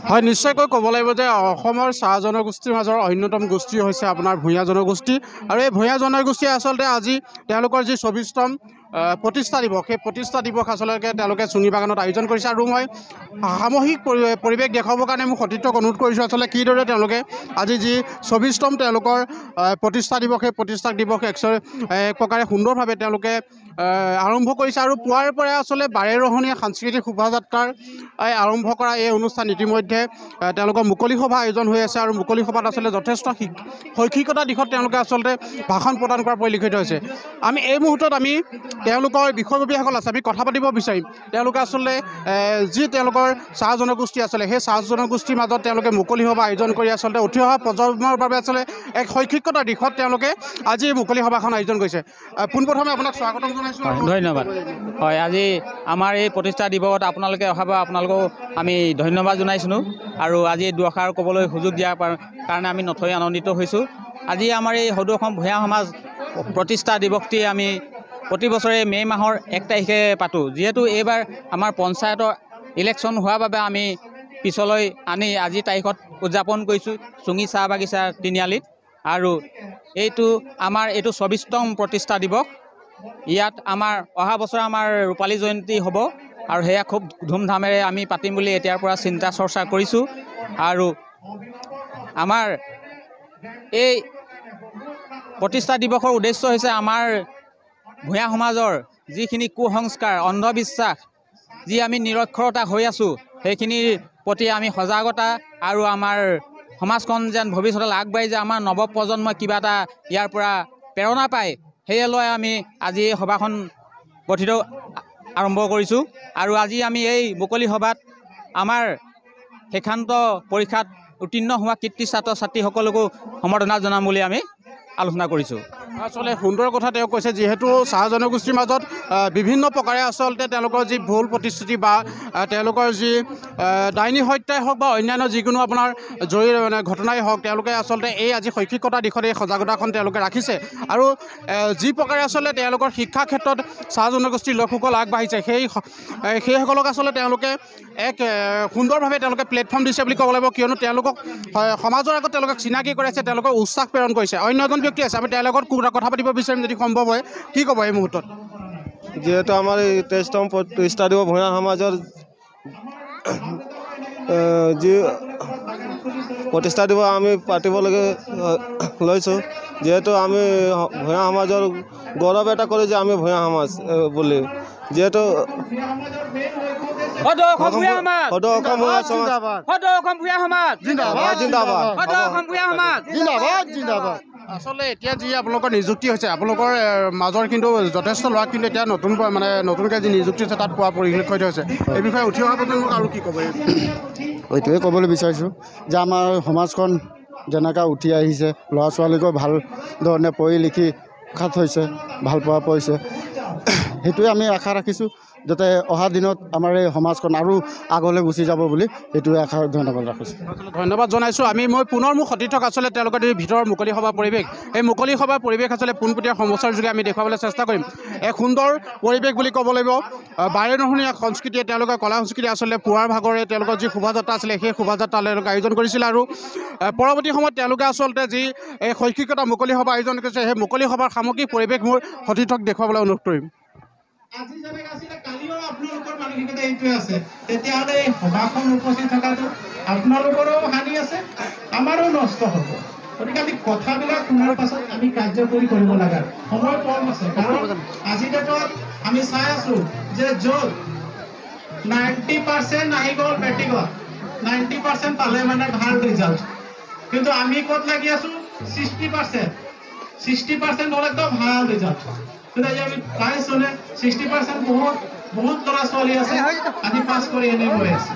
হয় নিশ্চয়কৈ ক'ব লাগিব যে অসমৰ চাহ জনগোষ্ঠীৰ মাজৰ অন্যতম গোষ্ঠী হৈছে আপোনাৰ ভূঞা জনগোষ্ঠী আৰু এই ভূঞা জনগোষ্ঠীয়ে আচলতে আজি তেওঁলোকৰ যি ২৪তম প্ৰতিষ্ঠা দিৱস সেই প্ৰতিষ্ঠা দিৱস আচলতে তেওঁলোকে চুঙি বাগানত আয়োজন কৰিছে আৰু মই সামূহিক পৰিৱেশ দেখুৱাবৰ কাৰণে মোক সতীৰ্থক অনুৰোধ কৰিছোঁ আচলতে কিদৰে তেওঁলোকে আজি যি ২৪তম তেওঁলোকৰ প্ৰতিষ্ঠা দিৱস সেই প্ৰতিষ্ঠা দিৱস এক প্ৰকাৰে সুন্দৰভাৱে তেওঁলোকে আৰম্ভ কৰিছে আৰু পুৱাৰ পৰা আচলতে বাৰেৰহণীয়া সাংস্কৃতিক শোভাযাত্ৰাৰ আৰম্ভ কৰা এই অনুষ্ঠান ইতিমধ্যে তেওঁলোকৰ মুকলি সভা আয়োজন হৈ আছে আৰু মুকলি সভাত আচলতে যথেষ্ট শৈক্ষিকতা দিশত তেওঁলোকে আচলতে ভাষণ প্ৰদান কৰা পৰিলক্ষিত হৈছে। আমি এই মুহূৰ্তত আমি তেওঁলোকৰ বিষয়ববীয়াসকল আছে আমি কথা পাতিব বিচাৰিম। তেওঁলোকে আচলতে যি তেওঁলোকৰ চাহ জনগোষ্ঠী আছিলে সেই চাহ জনগোষ্ঠীৰ মাজত তেওঁলোকে মুকলি সভা আয়োজন কৰি আচলতে উঠি অহা প্ৰজন্মৰ বাবে আচলতে এক শৈক্ষিকতাৰ দিশত তেওঁলোকে আজি এই মুকলি সভাখন আয়োজন কৰিছে। পোনপ্ৰথমে আপোনাক স্বাগতম জনাইছোঁ। ধন্যবাদ। হয় আজি আমাৰ এই প্ৰতিষ্ঠা দিৱসত আপোনালোকে অহা বা আপোনালোকক আমি ধন্যবাদ জনাইছোঁ আৰু আজি দুআষাৰ ক'বলৈ সুযোগ দিয়াৰ কাৰণে আমি নথৈ আনন্দিত হৈছোঁ। আজি আমাৰ এই সদৌ অসম ভূঞা সমাজ প্ৰতিষ্ঠা দিৱসটি আমি প্ৰতি বছৰে মে' মাহৰ ১ তাৰিখে পাতোঁ। যিহেতু এইবাৰ আমাৰ পঞ্চায়তৰ ইলেকশ্যন হোৱাৰ বাবে আমি পিছলৈ আনি আজি তাৰিখত উদযাপন কৰিছোঁ চুঙি চাহ বাগিচা তিনিআলিত আৰু এইটো ২৪তম প্ৰতিষ্ঠা দিৱস। ইয়াত আমাৰ অহা বছৰ আমাৰ ৰূপালী জয়ন্তী হ'ব আৰু সেয়া খুব ধুমধামেৰে আমি পাতিম বুলি এতিয়াৰ পৰা চিন্তা চৰ্চা কৰিছোঁ আৰু আমাৰ এই প্ৰতিষ্ঠা দিৱসৰ উদ্দেশ্য হৈছে আমাৰ ভূঞা সমাজৰ যিখিনি কুসংস্কাৰ অন্ধবিশ্বাস যি আমি নিৰক্ষৰতা হৈ আছোঁ সেইখিনিৰ প্ৰতি আমি সজাগতা আৰু আমাৰ সমাজখন যেন ভৱিষ্যতলৈ আগবাঢ়ি যায় আমাৰ নৱপ্ৰজন্মই কিবা এটা ইয়াৰ পৰা প্ৰেৰণা পায় সেয়ে লৈ আমি আজি এই সভাখন গঠিত আৰম্ভ কৰিছোঁ আৰু আজি আমি এই মুকলি সভাত আমাৰ শিক্ষান্ত পৰীক্ষাত উত্তীৰ্ণ হোৱা কৃতি ছাত্ৰ ছাত্ৰীসকলকো সম্বৰ্ধনা জনাম বুলি আমি আলোচনা কৰিছোঁ। আচলতে সুন্দৰ কথা তেওঁ কৈছে যিহেতু চাহ জনগোষ্ঠীৰ মাজত বিভিন্ন প্ৰকাৰে আচলতে তেওঁলোকৰ যি ভুল প্ৰতিশ্ৰুতি বা তেওঁলোকৰ যি ডাইনী হত্যাই হওক বা অন্যান্য যিকোনো আপোনাৰ মানে ঘটনাই হওক তেওঁলোকে আচলতে এই আজি শৈক্ষিকতাৰ দিশত এই সজাগতাখন তেওঁলোকে ৰাখিছে আৰু যি প্ৰকাৰে আচলতে তেওঁলোকৰ শিক্ষাৰ ক্ষেত্ৰত চাহ জনগোষ্ঠীৰ লোকসকল আগবাঢ়িছে সেইসকলক আচলতে তেওঁলোকে এক সুন্দৰভাৱে তেওঁলোকে প্লেটফৰ্ম দিছে বুলি ক'ব লাগিব কিয়নো তেওঁলোকক সমাজৰ আগত তেওঁলোকক চিনাকি কৰাইছে তেওঁলোকক উৎসাহ প্ৰেৰণ কৰিছে। অন্য এজন ব্যক্তি আছে আমি তেওঁৰ লগত কথা পাতিব বিচাৰিম যদি সম্ভৱ হয় কি ক'ব এই মুহূৰ্তত? যিহেতু আমাৰ এই ২৩তম প্ৰতিষ্ঠা দিৱস ভূঞা সমাজৰ যি প্ৰতিষ্ঠা দিৱস আমি পাতিবলৈ লৈছোঁ যিহেতু আমি ভূঞা সমাজৰ গৌৰৱ এটা কৰোঁ যে আমি ভূঞা সমাজ বুলি যিহেতু সদৌ অসম ভূঞা সমাজ জিন্দাবাদ। আচলতে এতিয়া যি আপোনালোকৰ নিযুক্তি হৈছে আপোনালোকৰ মাজৰ কিন্তু যথেষ্ট ল'ৰা কিন্তু এতিয়া নতুনকৈ যি নিযুক্তি হৈছে তাত পোৱা পৰিলক্ষিত হৈছে এই বিষয়ে উঠি অহা প্ৰজন্মক আৰু কি ক'ব? এইটোৱে ক'বলৈ বিচাৰিছোঁ যে আমাৰ সমাজখন যেনেকৈ উঠি আহিছে ল'ৰা ছোৱালীকো ভাল ধৰণে পঢ়ি লিখি খাত হৈছে ভাল পোৱা পৰিছে সেইটোৱে আমি আশা ৰাখিছোঁ যাতে অহা দিনত আমাৰ এই সমাজখন আৰু আগলৈ গুচি যাব বুলি এইটোৱে আশা ধন্যবাদ ৰাখিছোঁ। ধন্যবাদ জনাইছোঁ। মই পুনৰ মোৰ সতীৰ্থক আচলতে তেওঁলোকৰ ভিতৰৰ মুকলি সভাৰ পৰিৱেশ এই মুকলি সভাৰ পৰিৱেশ আচলতে পোনপটীয়া সমস্যাৰ যোগে আমি দেখুৱাবলৈ চেষ্টা কৰিম। এক সুন্দৰ পৰিৱেশ বুলি ক'ব লাগিব বাৰেৰহণীয়া সংস্কৃতিয়ে তেওঁলোকৰ কলা সংস্কৃতি আচলতে পুৱাৰ ভাগৰে তেওঁলোকৰ যি শোভাযাত্ৰা আছিলে সেই শোভাযাত্ৰা তেওঁলোকে আয়োজন কৰিছিলে আৰু পৰৱৰ্তী সময়ত তেওঁলোকে আচলতে যি এই শৈক্ষিকতা মুকলি সভা আয়োজন কৰিছে সেই মুকলি সভাৰ সামগ্ৰিক পৰিৱেশ মোৰ সতীৰ্থক দেখুৱাবলৈ অনুৰোধ কৰিম। আজি যেনেকৈ আছিলে কালিও আপোনালোকৰ মানসিকতা এইটোৱে আছে তেতিয়াহ'লে এই সভাখন উপস্থিত থকাটো আপোনালোকৰো হানি আছে আমাৰো নষ্ট হ'ব। গতিকে আমি কথাবিলাক শুনাৰ পাছত আমি কাৰ্যকৰী কৰিব লাগে সময় কম আছে কাৰণ আজিৰ ডেটত আমি চাই আছোঁ যে য'ত 90% আহি গ'ল মেট্ৰিকত 90% পালে মানে ভাল ৰিজাল্ট কিন্তু আমি ক'ত লাগি আছোঁ 60% হ'লেতো ভাল ৰিজাল্ট কিন্তু আজি আমি পাইছোঁ 60% বহুত ল'ৰা ছোৱালী আছে আজি পাছ কৰি এনে গৈ আছে।